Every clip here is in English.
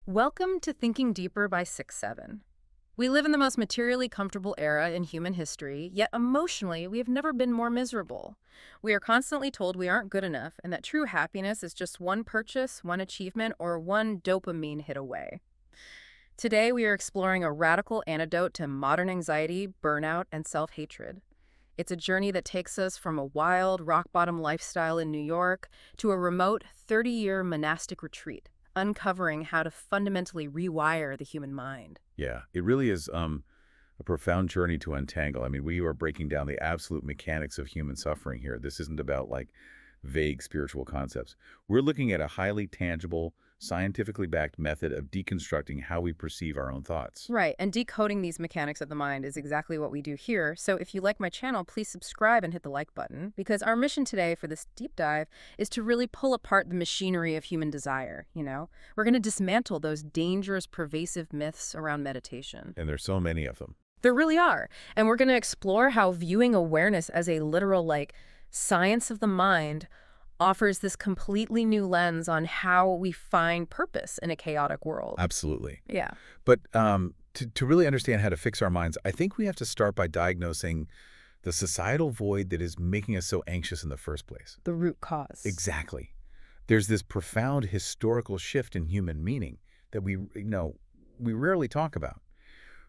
Welcome to Thinking Deeper by 6-7. We live in the most materially comfortable era in human history, yet emotionally we have never been more miserable. We are constantly told we aren't good enough and that true happiness is just one purchase, one achievement, or one dopamine hit away. Today we are exploring a radical antidote to modern anxiety, burnout, and self-hatred. It's a journey that takes us from a wild, rock-bottom lifestyle in New York to a remote 30-year monastic retreat, uncovering how to fundamentally rewire the human mind. Yeah, it really is a profound journey to untangle. I mean, we are breaking down the absolute mechanics of human suffering here. This isn't about like vague spiritual concepts. We're looking at a highly tangible, scientifically backed method of deconstructing how we perceive our own thoughts. Right, and decoding these mechanics of the mind is exactly what we do here. So if you like my channel, please subscribe and hit the like button, because our mission today for this deep dive is to really pull apart the machinery of human desire, We're going to dismantle those dangerous, pervasive myths around meditation. And there's so many of them. There really are. And we're going to explore how viewing awareness as a literal, science of the mind offers this completely new lens on how we find purpose in a chaotic world. Absolutely. Yeah. But to really understand how to fix our minds, I think we have to start by diagnosing the societal void that is making us so anxious in the first place. The root cause. Exactly. There's this profound historical shift in human meaning that we rarely talk about.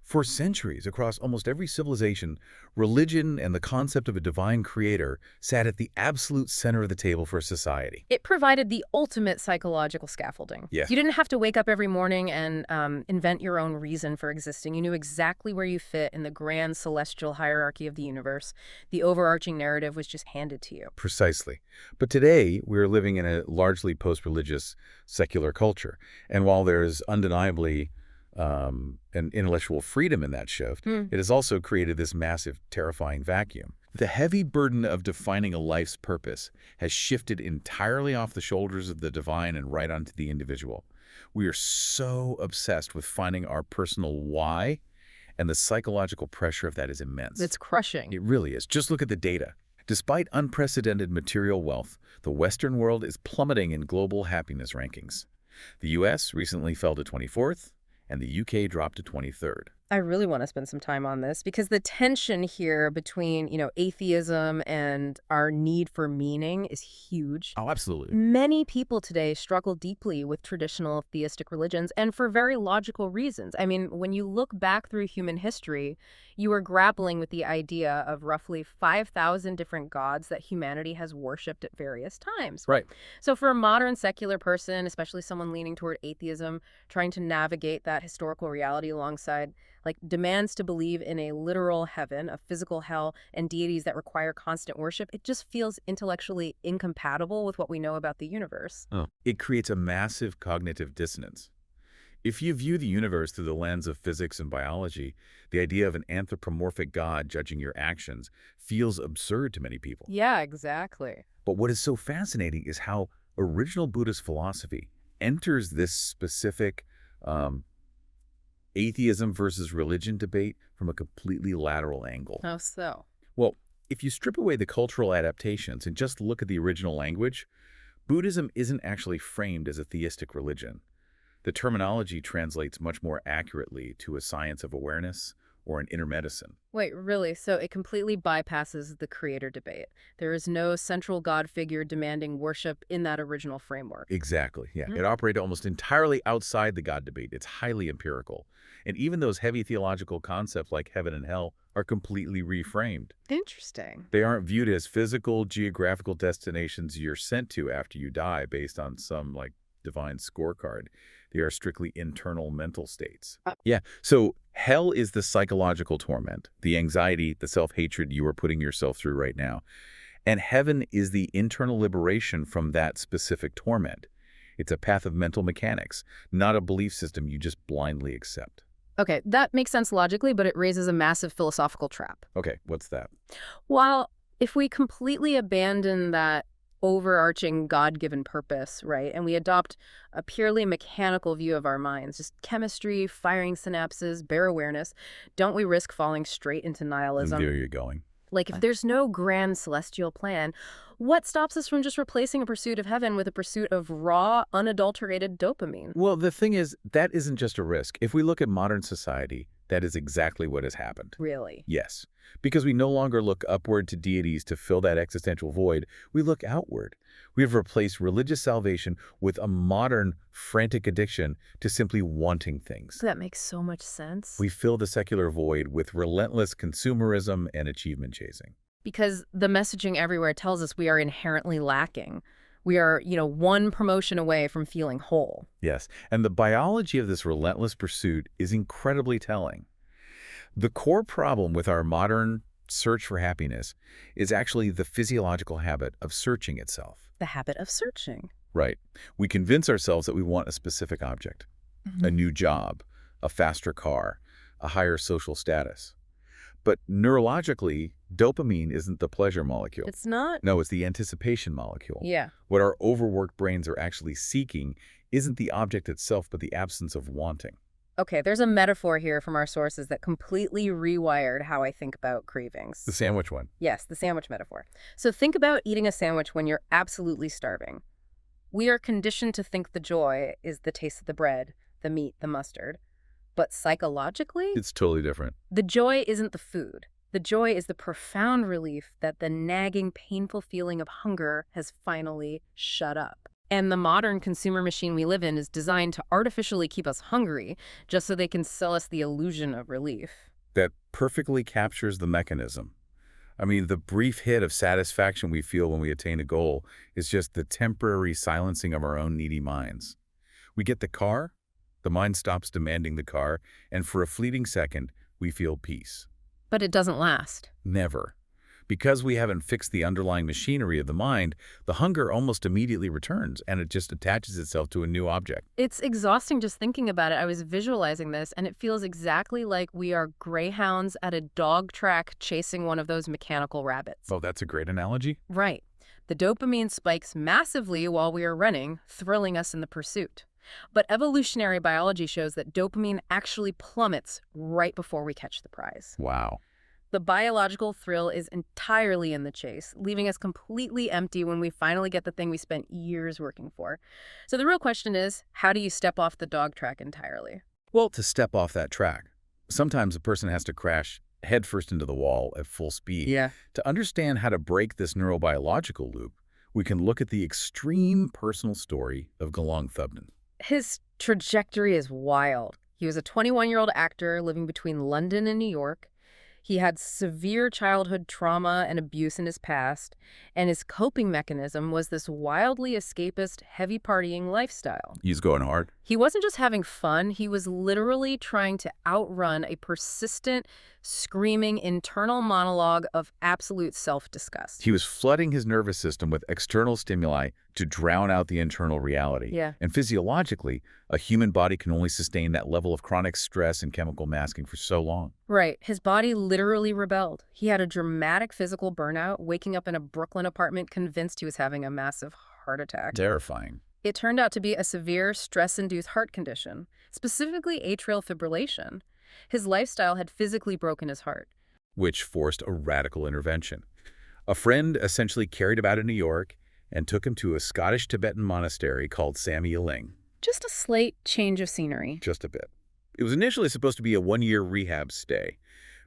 For centuries, across almost every civilization, religion and the concept of a divine creator sat at the absolute center of the table for society. It provided the ultimate psychological scaffolding. Yes. You didn't have to wake up every morning and invent your own reason for existing. You knew exactly where you fit in the grand celestial hierarchy of the universe. The overarching narrative was just handed to you. Precisely. But today, we're living in a largely post-religious, secular culture. And while there's undeniably an intellectual freedom in that shift, it has also created this massive, terrifying vacuum. The heavy burden of defining a life's purpose has shifted entirely off the shoulders of the divine and right onto the individual. We are so obsessed with finding our personal why, and the psychological pressure of that is immense. It's crushing. It really is. Just look at the data. Despite unprecedented material wealth, the Western world is plummeting in global happiness rankings. The U.S. recently fell to 24th, and the U.K. dropped to 23rd. I really want to spend some time on this because the tension here between, atheism and our need for meaning is huge. Oh, absolutely. Many people today struggle deeply with traditional theistic religions, and for very logical reasons. I mean, when you look back through human history, you are grappling with the idea of roughly 5,000 different gods that humanity has worshipped at various times. Right. So for a modern secular person, especially someone leaning toward atheism, trying to navigate that historical reality alongside demands to believe in a literal heaven, a physical hell, and deities that require constant worship, it just feels intellectually incompatible with what we know about the universe. Oh. It creates a massive cognitive dissonance. If you view the universe through the lens of physics and biology, the idea of an anthropomorphic God judging your actions feels absurd to many people. Yeah, exactly. But what is so fascinating is how original Buddhist philosophy enters this specific atheism versus religion debate from a completely lateral angle. How so? Well, if you strip away the cultural adaptations and just look at the original language, Buddhism isn't actually framed as a theistic religion. The terminology translates much more accurately to a science of awareness or an inner medicine. Wait, really? So it completely bypasses the creator debate. There is no central God figure demanding worship in that original framework. Exactly, yeah. It operated almost entirely outside the God debate. It's highly empirical. And even those heavy theological concepts like heaven and hell are completely reframed. Interesting. They aren't viewed as physical, geographical destinations you're sent to after you die based on some, divine scorecard. They are strictly internal mental states. Yeah, so hell is the psychological torment, the anxiety, the self-hatred you are putting yourself through right now. And heaven is the internal liberation from that specific torment. It's a path of mental mechanics, not a belief system you just blindly accept. Okay, that makes sense logically, but it raises a massive philosophical trap. Okay, what's that? Well, if we completely abandon that overarching God-given purpose, right, and we adopt a purely mechanical view of our minds, just chemistry, firing synapses, bare awareness, don't we risk falling straight into nihilism? There you're going. Like, if there's no grand celestial plan, what stops us from just replacing a pursuit of heaven with a pursuit of raw, unadulterated dopamine? Well, the thing is, that isn't just a risk. If we look at modern society, that is exactly what has happened. Really? Yes, because we no longer look upward to deities to fill that existential void. We look outward. We have replaced religious salvation with a modern, frantic addiction to simply wanting things. That makes so much sense. We fill the secular void with relentless consumerism and achievement chasing. Because the messaging everywhere tells us we are inherently lacking. We are, one promotion away from feeling whole. Yes, and the biology of this relentless pursuit is incredibly telling. The core problem with our modern search for happiness is actually the physiological habit of searching itself. The habit of searching. Right. We convince ourselves that we want a specific object, a new job, a faster car, a higher social status. But neurologically, dopamine isn't the pleasure molecule. It's not? No, it's the anticipation molecule. Yeah. What our overworked brains are actually seeking isn't the object itself, but the absence of wanting. Okay, there's a metaphor here from our sources that completely rewired how I think about cravings. The sandwich one. Yes, the sandwich metaphor. So think about eating a sandwich when you're absolutely starving. We are conditioned to think the joy is the taste of the bread, the meat, the mustard. But psychologically, It's totally different. the joy isn't the food. The joy is the profound relief that the nagging, painful feeling of hunger has finally shut up. And the modern consumer machine we live in is designed to artificially keep us hungry just so they can sell us the illusion of relief. That perfectly captures the mechanism. I mean, the brief hit of satisfaction we feel when we attain a goal is just the temporary silencing of our own needy minds. We get the car, the mind stops demanding the car, and for a fleeting second, we feel peace. But it doesn't last. Never. Because we haven't fixed the underlying machinery of the mind, the hunger almost immediately returns, and it just attaches itself to a new object. It's exhausting just thinking about it. I was visualizing this, and it feels exactly like we are greyhounds at a dog track chasing one of those mechanical rabbits. Oh, that's a great analogy. Right. The dopamine spikes massively while we are running, thrilling us in the pursuit. But evolutionary biology shows that dopamine actually plummets right before we catch the prize. Wow. The biological thrill is entirely in the chase, leaving us completely empty when we finally get the thing we spent years working for. So the real question is, how do you step off the dog track entirely? Well, to step off that track, sometimes a person has to crash headfirst into the wall at full speed. Yeah. To understand how to break this neurobiological loop, we can look at the extreme personal story of Gelong Thubten. His trajectory is wild. He was a 21-year-old actor living between London and New York. He had severe childhood trauma and abuse in his past, and his coping mechanism was this wildly escapist, heavy-partying lifestyle. He's going hard. He wasn't just having fun, he was literally trying to outrun a persistent, screaming internal monologue of absolute self-disgust. He was flooding his nervous system with external stimuli to drown out the internal reality. Yeah. And physiologically, a human body can only sustain that level of chronic stress and chemical masking for so long. Right. His body literally rebelled. He had a dramatic physical burnout, waking up in a Brooklyn apartment convinced he was having a massive heart attack. Terrifying. It turned out to be a severe stress-induced heart condition, specifically atrial fibrillation. His lifestyle had physically broken his heart. Which forced a radical intervention. A friend essentially carried him out of New York and took him to a Scottish Tibetan monastery called Samyeling. Just a slight change of scenery. Just a bit. It was initially supposed to be a one-year rehab stay,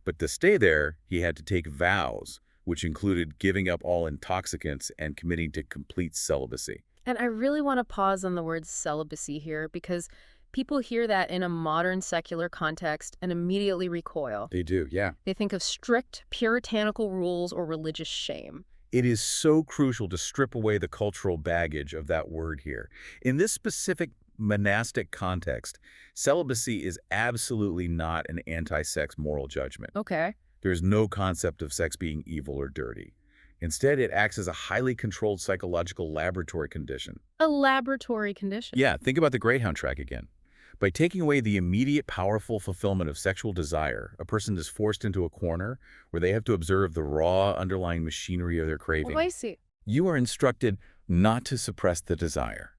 but to stay there, he had to take vows, which included giving up all intoxicants and committing to complete celibacy. And I really want to pause on the word celibacy here because people hear that in a modern secular context and immediately recoil. They do, yeah. They think of strict puritanical rules or religious shame. It is so crucial to strip away the cultural baggage of that word here. In this specific monastic context, celibacy is absolutely not an anti-sex moral judgment. Okay. There's no concept of sex being evil or dirty. Instead, it acts as a highly controlled psychological laboratory condition. A laboratory condition. Yeah, think about the Greyhound track again. By taking away the immediate, powerful fulfillment of sexual desire, a person is forced into a corner where they have to observe the raw, underlying machinery of their craving. Oh, I see. You are instructed not to suppress the desire,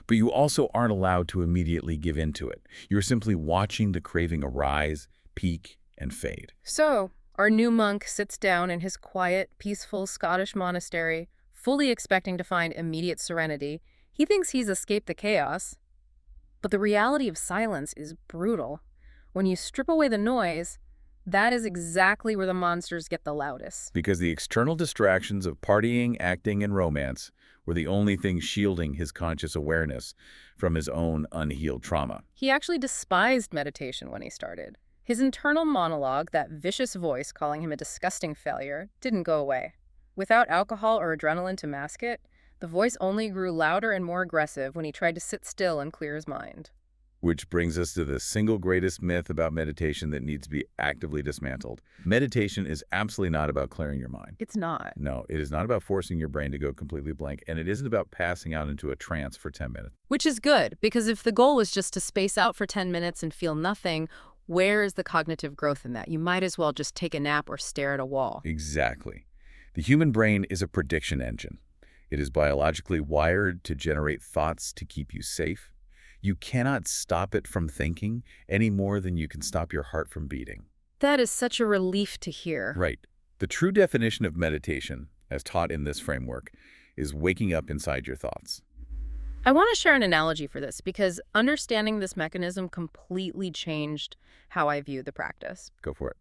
but you also aren't allowed to immediately give in to it. You're simply watching the craving arise, peak, and fade. So, Our new monk sits down in his quiet, peaceful Scottish monastery, fully expecting to find immediate serenity. He thinks he's escaped the chaos. But the reality of silence is brutal. When you strip away the noise, that is exactly where the monsters get the loudest. Because the external distractions of partying, acting, and romance were the only things shielding his conscious awareness from his own unhealed trauma. He actually despised meditation when he started. His internal monologue, that vicious voice calling him a disgusting failure, didn't go away. Without alcohol or adrenaline to mask it, the voice only grew louder and more aggressive when he tried to sit still and clear his mind. Which brings us to the single greatest myth about meditation that needs to be actively dismantled. Meditation is absolutely not about clearing your mind. It's not. No, it is not about forcing your brain to go completely blank, and it isn't about passing out into a trance for 10 minutes. Which is good, because if the goal was just to space out for 10 minutes and feel nothing, where is the cognitive growth in that? You might as well just take a nap or stare at a wall. Exactly. The human brain is a prediction engine. It is biologically wired to generate thoughts to keep you safe. You cannot stop it from thinking any more than you can stop your heart from beating. That is such a relief to hear. Right. The true definition of meditation, as taught in this framework, is waking up inside your thoughts. I want to share an analogy for this because understanding this mechanism completely changed how I view the practice. Go for it.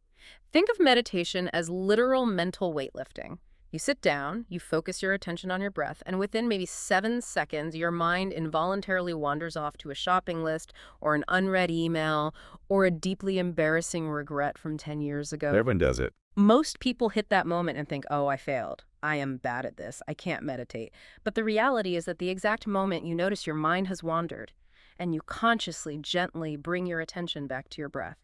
Think of meditation as literal mental weightlifting. You sit down, you focus your attention on your breath, and within maybe 7 seconds, your mind involuntarily wanders off to a shopping list or an unread email or a deeply embarrassing regret from 10 years ago. Everyone does it. Most people hit that moment and think, oh, I failed. I am bad at this. I can't meditate. But the reality is that the exact moment you notice your mind has wandered and you consciously, gently bring your attention back to your breath,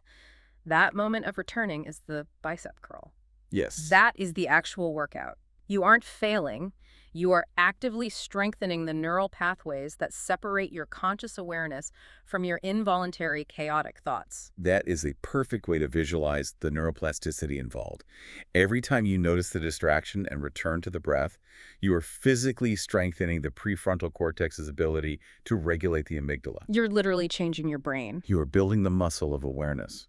that moment of returning is the bicep curl. Yes. That is the actual workout. You aren't failing. You are actively strengthening the neural pathways that separate your conscious awareness from your involuntary, chaotic thoughts. That is a perfect way to visualize the neuroplasticity involved. Every time you notice the distraction and return to the breath, you are physically strengthening the prefrontal cortex's ability to regulate the amygdala. You're literally changing your brain. You are building the muscle of awareness.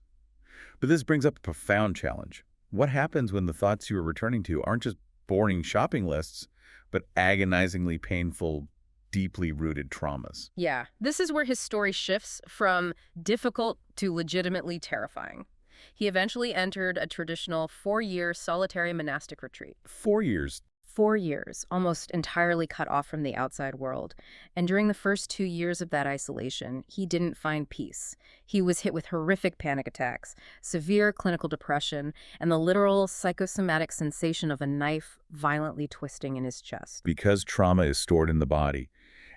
But this brings up a profound challenge. What happens when the thoughts you are returning to aren't just boring shopping lists, but agonizingly painful, deeply rooted traumas? Yeah, this is where his story shifts from difficult to legitimately terrifying. He eventually entered a traditional 4-year solitary monastic retreat. 4 years. 4 years, almost entirely cut off from the outside world. And during the first 2 years of that isolation, he didn't find peace. He was hit with horrific panic attacks, severe clinical depression, and the literal psychosomatic sensation of a knife violently twisting in his chest. Because trauma is stored in the body,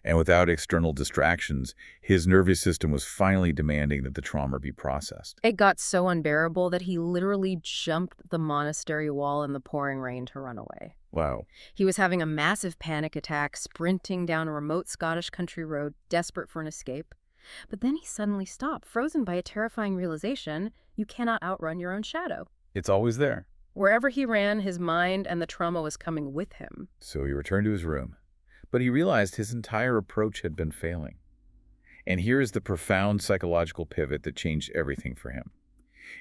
and without external distractions, his nervous system was finally demanding that the trauma be processed. It got so unbearable that he literally jumped the monastery wall in the pouring rain to run away. Wow. He was having a massive panic attack, sprinting down a remote Scottish country road, desperate for an escape. But then he suddenly stopped, frozen by a terrifying realization: you cannot outrun your own shadow. It's always there. Wherever he ran, his mind and the trauma was coming with him. So he returned to his room. But he realized his entire approach had been failing. And here is the profound psychological pivot that changed everything for him.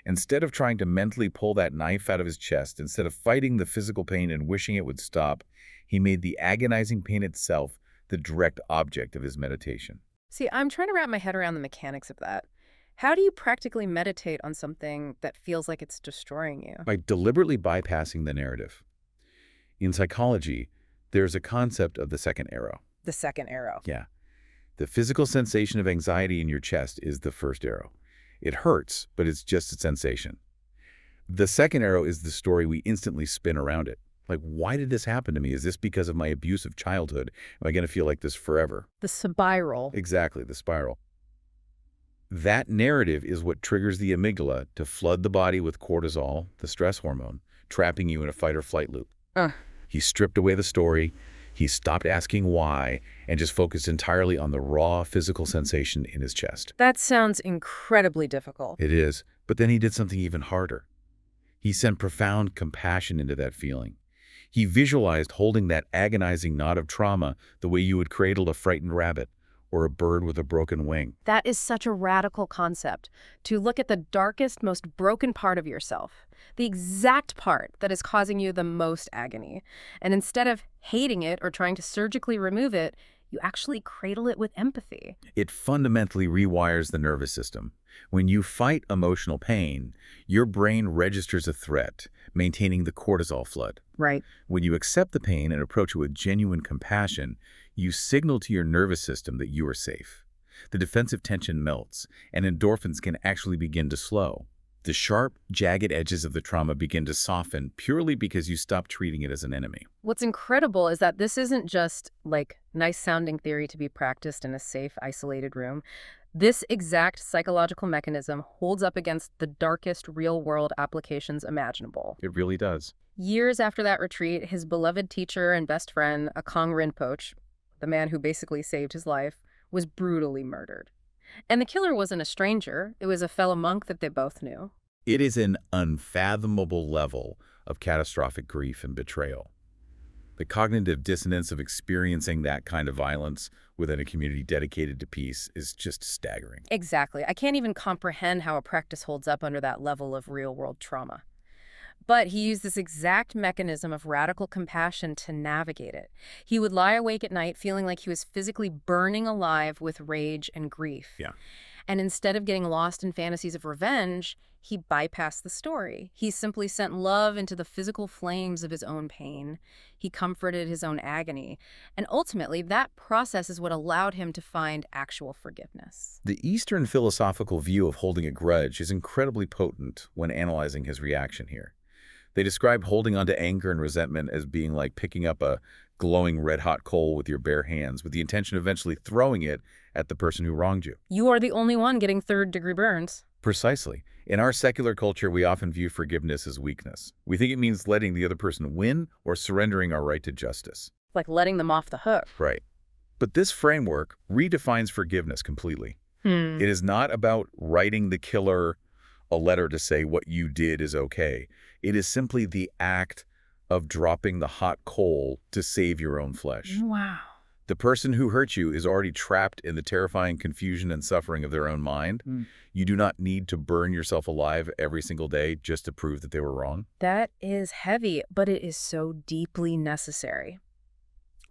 Instead of trying to mentally pull that knife out of his chest, instead of fighting the physical pain and wishing it would stop, he made the agonizing pain itself the direct object of his meditation. See, I'm trying to wrap my head around the mechanics of that. How do you practically meditate on something that feels like it's destroying you? By deliberately bypassing the narrative. In psychology, there's a concept of the second arrow. The second arrow. Yeah. The physical sensation of anxiety in your chest is the first arrow. It hurts, but it's just a sensation. The second arrow is the story we instantly spin around it. Like, why did this happen to me? Is this because of my abusive childhood? Am I going to feel like this forever? The spiral. Exactly, the spiral. That narrative is what triggers the amygdala to flood the body with cortisol, the stress hormone, trapping you in a fight-or-flight loop. He stripped away the story, he stopped asking why, and just focused entirely on the raw physical sensation in his chest. That sounds incredibly difficult. It is, but then he did something even harder. He sent profound compassion into that feeling. He visualized holding that agonizing knot of trauma the way you would cradle a frightened rabbit, or a bird with a broken wing. That is such a radical concept, to look at the darkest, most broken part of yourself, the exact part that is causing you the most agony. And instead of hating it or trying to surgically remove it, you actually cradle it with empathy. It fundamentally rewires the nervous system. When you fight emotional pain, your brain registers a threat, maintaining the cortisol flood. Right. When you accept the pain and approach it with genuine compassion, you signal to your nervous system that you are safe. The defensive tension melts, and endorphins can actually begin to slow. The sharp, jagged edges of the trauma begin to soften purely because you stop treating it as an enemy. What's incredible is that this isn't just like nice-sounding theory to be practiced in a safe, isolated room. This exact psychological mechanism holds up against the darkest real-world applications imaginable. It really does. Years after that retreat, his beloved teacher and best friend, Akong Rinpoche, the man who basically saved his life, was brutally murdered. And the killer wasn't a stranger. It was a fellow monk that they both knew. It is an unfathomable level of catastrophic grief and betrayal. The cognitive dissonance of experiencing that kind of violence within a community dedicated to peace is just staggering. Exactly. I can't even comprehend how a practice holds up under that level of real-world trauma. But he used this exact mechanism of radical compassion to navigate it. He would lie awake at night feeling like he was physically burning alive with rage and grief. Yeah. And instead of getting lost in fantasies of revenge, he bypassed the story. He simply sent love into the physical flames of his own pain. He comforted his own agony. And ultimately, that process is what allowed him to find actual forgiveness. The Eastern philosophical view of holding a grudge is incredibly potent when analyzing his reaction here. They describe holding onto anger and resentment as being like picking up a glowing red-hot coal with your bare hands with the intention of eventually throwing it at the person who wronged you. You are the only one getting third-degree burns. Precisely. In our secular culture, we often view forgiveness as weakness. We think it means letting the other person win or surrendering our right to justice. Like letting them off the hook. Right. But this framework redefines forgiveness completely. It is not about writing the killer a letter to say what you did is okay. It is simply the act of dropping the hot coal to save your own flesh. Wow. The person who hurt you is already trapped in the terrifying confusion and suffering of their own mind. You do not need to burn yourself alive every single day just to prove that they were wrong. That is heavy, but it is so deeply necessary.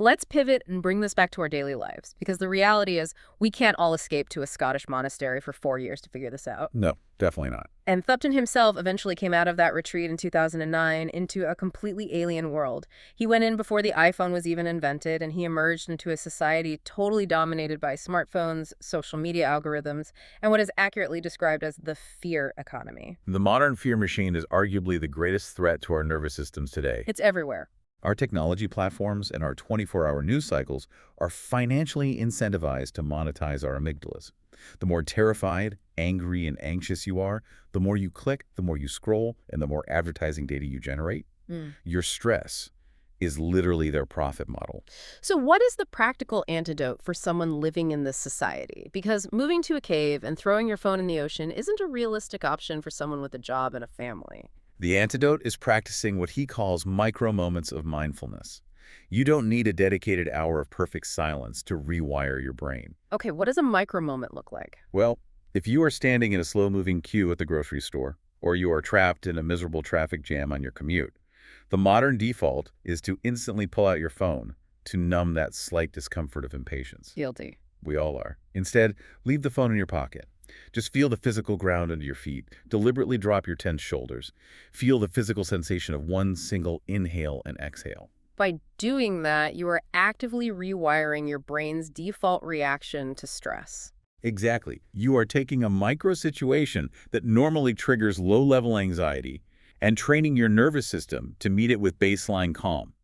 Let's pivot and bring this back to our daily lives, because the reality is we can't all escape to a Scottish monastery for 4 years to figure this out. No, definitely not. And Thubten himself eventually came out of that retreat in 2009 into a completely alien world. He went in before the iPhone was even invented, and he emerged into a society totally dominated by smartphones, social media algorithms, and what is accurately described as the fear economy. The modern fear machine is arguably the greatest threat to our nervous systems today. It's everywhere. Our technology platforms and our 24-hour news cycles are financially incentivized to monetize our amygdalas. The more terrified, angry, and anxious you are, the more you click, the more you scroll, and the more advertising data you generate. Your stress is literally their profit model. So what is the practical antidote for someone living in this society? Because moving to a cave and throwing your phone in the ocean isn't a realistic option for someone with a job and a family. The antidote is practicing what he calls micro moments of mindfulness. You don't need a dedicated hour of perfect silence to rewire your brain. Okay, what does a micro moment look like? Well, if you are standing in a slow-moving queue at the grocery store, or you are trapped in a miserable traffic jam on your commute, the modern default is to instantly pull out your phone to numb that slight discomfort of impatience. Guilty. We all are. Instead, leave the phone in your pocket. Just feel the physical ground under your feet. Deliberately drop your tense shoulders. Feel the physical sensation of one single inhale and exhale. By doing that, you are actively rewiring your brain's default reaction to stress. Exactly. You are taking a micro situation that normally triggers low-level anxiety and training your nervous system to meet it with baseline calm.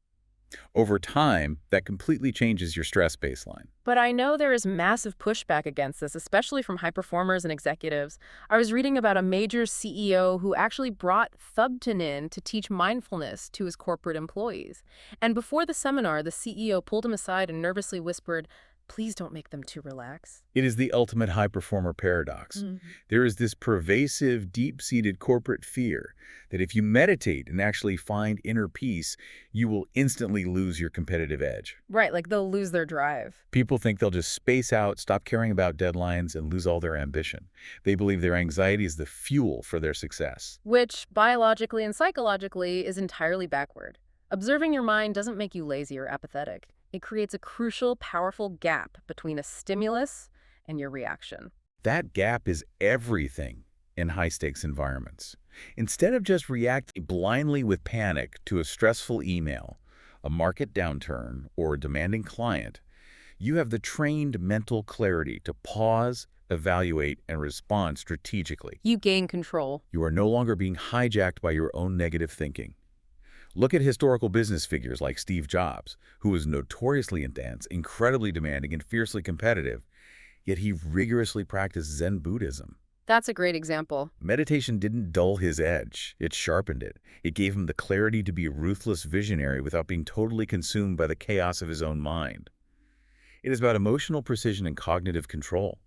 Over time, that completely changes your stress baseline. But I know there is massive pushback against this, especially from high performers and executives. I was reading about a major CEO who actually brought Thubten in to teach mindfulness to his corporate employees. And before the seminar, the CEO pulled him aside and nervously whispered, Please don't make them too relaxed. It is the ultimate high-performer paradox. There is this pervasive, deep-seated corporate fear that if you meditate and actually find inner peace, you will instantly lose your competitive edge. Right, like they'll lose their drive. People think they'll just space out, stop caring about deadlines, and lose all their ambition. They believe their anxiety is the fuel for their success. Which, biologically and psychologically, is entirely backward. Observing your mind doesn't make you lazy or apathetic. It creates a crucial, powerful gap between a stimulus and your reaction. That gap is everything in high-stakes environments. Instead of just reacting blindly with panic to a stressful email, a market downturn, or a demanding client, you have the trained mental clarity to pause, evaluate, and respond strategically. You gain control. You are no longer being hijacked by your own negative thinking. Look at historical business figures like Steve Jobs, who was notoriously intense, incredibly demanding, and fiercely competitive, yet he rigorously practiced Zen Buddhism. That's a great example. Meditation didn't dull his edge, it sharpened it. It gave him the clarity to be a ruthless visionary without being totally consumed by the chaos of his own mind. It is about emotional precision and cognitive control,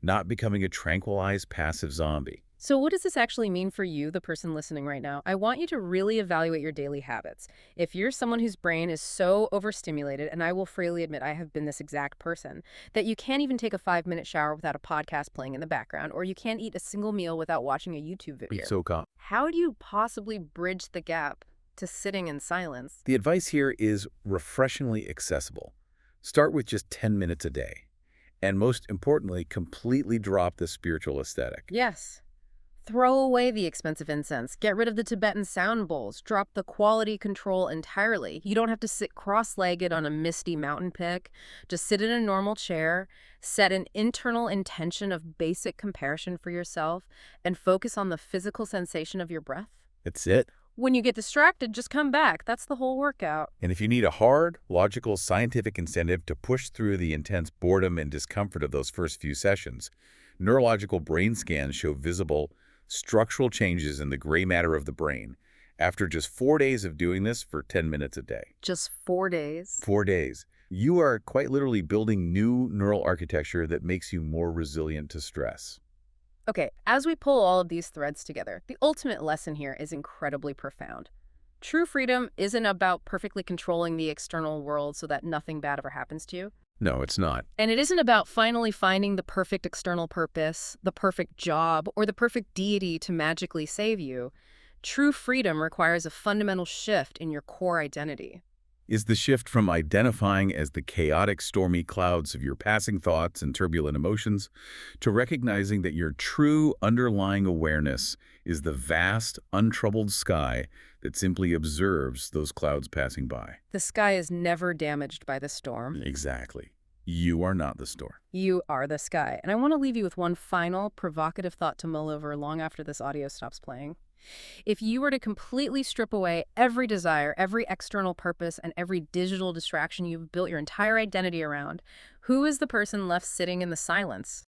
not becoming a tranquilized, passive zombie. So what does this actually mean for you, the person listening right now? I want you to really evaluate your daily habits. If you're someone whose brain is so overstimulated, and I will freely admit I have been this exact person, that you can't even take a 5-minute shower without a podcast playing in the background, or you can't eat a single meal without watching a YouTube video. How do you possibly bridge the gap to sitting in silence? The advice here is refreshingly accessible. Start with just 10 minutes a day. And most importantly, completely drop the spiritual aesthetic. Yes. Throw away the expensive incense. Get rid of the Tibetan sound bowls. Drop the quality control entirely. You don't have to sit cross-legged on a misty mountain peak. Just sit in a normal chair, set an internal intention of basic compassion for yourself, and focus on the physical sensation of your breath. That's it. When you get distracted, just come back. That's the whole workout. And if you need a hard, logical, scientific incentive to push through the intense boredom and discomfort of those first few sessions, neurological brain scans show visible structural changes in the gray matter of the brain after just 4 days of doing this for 10 minutes a day. Just 4 days? 4 days. You are quite literally building new neural architecture that makes you more resilient to stress. Okay, as we pull all of these threads together, the ultimate lesson here is incredibly profound. True freedom isn't about perfectly controlling the external world so that nothing bad ever happens to you. No, it's not. And it isn't about finally finding the perfect external purpose, the perfect job, or the perfect deity to magically save you. True freedom requires a fundamental shift in your core identity. Is the shift from identifying as the chaotic, stormy clouds of your passing thoughts and turbulent emotions to recognizing that your true underlying awareness is the vast, untroubled sky that simply observes those clouds passing by. The sky is never damaged by the storm. Exactly. You are not the storm. You are the sky. And I want to leave you with one final provocative thought to mull over long after this audio stops playing. If you were to completely strip away every desire, every external purpose, and every digital distraction you've built your entire identity around, who is the person left sitting in the silence?